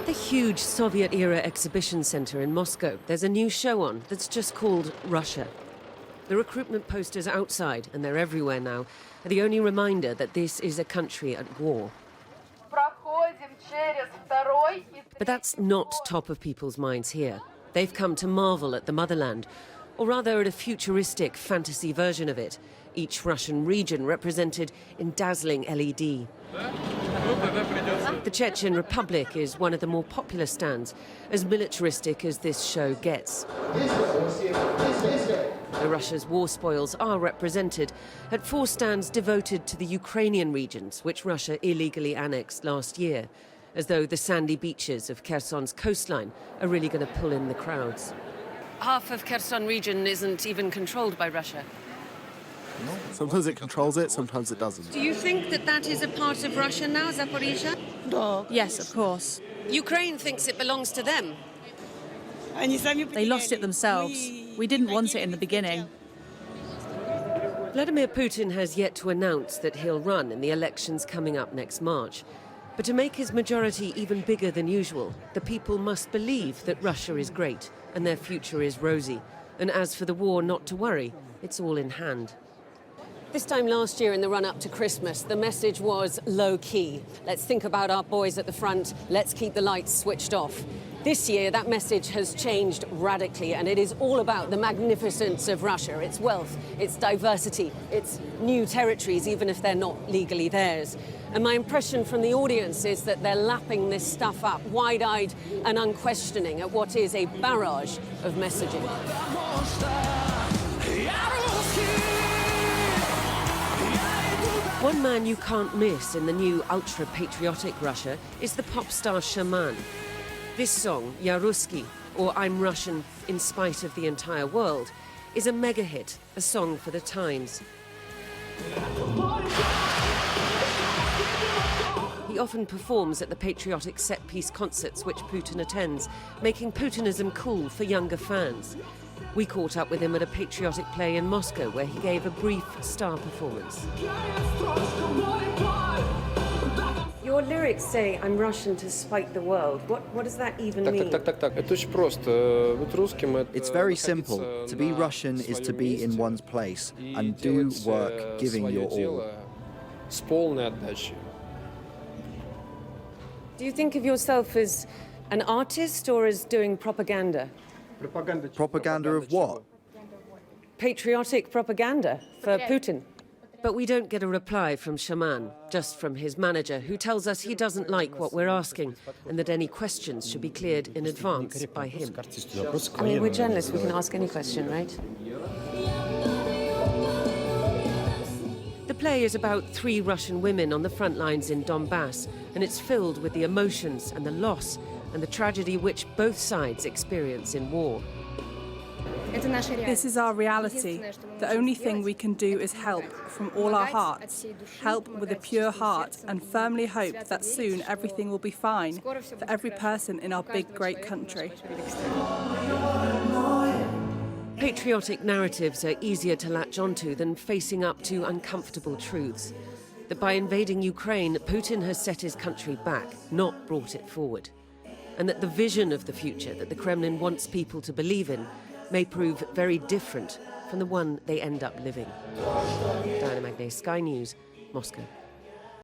At the huge Soviet-era exhibition centre in Moscow, there's a new show on that's just called Russia. The recruitment posters outside, and they're everywhere now, are the only reminder that this is a country at war. But that's not top of people's minds here. They've come to marvel at the motherland, or rather at a futuristic fantasy version of it, each Russian region represented in dazzling LED. The Chechen Republic is one of the more popular stands, as militaristic as this show gets. Russia's war spoils are represented at 4 stands devoted to the Ukrainian regions, which Russia illegally annexed last year, as though the sandy beaches of Kherson's coastline are really going to pull in the crowds. Half of Kherson region isn't even controlled by Russia. No. Sometimes it controls it, sometimes it doesn't. Do you think that that is a part of Russia now, Zaporizhia? No. Yes, of course. Ukraine thinks it belongs to them. They lost it themselves. We didn't want it in the beginning. Vladimir Putin has yet to announce that he'll run in the elections coming up next March. But to make his majority even bigger than usual, the people must believe that Russia is great and their future is rosy. And as for the war, not to worry, it's all in hand. This time last year, in the run-up to Christmas, the message was low-key. Let's think about our boys at the front. Let's keep the lights switched off. This year, that message has changed radically, and it is all about the magnificence of Russia, its wealth, its diversity, its new territories, even if they're not legally theirs. And my impression from the audience is that they're lapping this stuff up, wide-eyed and unquestioning, at what is a barrage of messaging. One man you can't miss in the new ultra-patriotic Russia is the pop star Shaman. This song, Ya Ruski, or I'm Russian in spite of the entire world, is a mega hit, a song for the times. He often performs at the patriotic set-piece concerts which Putin attends, making Putinism cool for younger fans. We caught up with him at a patriotic play in Moscow where he gave a brief star performance. Your lyrics say, I'm Russian to spite the world. What does that even mean? It's very simple. To be Russian is to be in one's place and do work giving your all. Do you think of yourself as an artist or as doing propaganda? Propaganda of what? Patriotic propaganda for Putin. But we don't get a reply from Shaman, just from his manager, who tells us he doesn't like what we're asking and that any questions should be cleared in advance by him. I mean, we're journalists, we can ask any question, right? The play is about 3 Russian women on the front lines in Donbass, and it's filled with the emotions and the loss and the tragedy which both sides experience in war. This is our reality. The only thing we can do is help from all our hearts. Help with a pure heart and firmly hope that soon everything will be fine for every person in our big, great country. Patriotic narratives are easier to latch onto than facing up to uncomfortable truths. That by invading Ukraine, Putin has set his country back, not brought it forward. And that the vision of the future that the Kremlin wants people to believe in may prove very different from the one they end up living. Diana Magnay, Sky News, Moscow.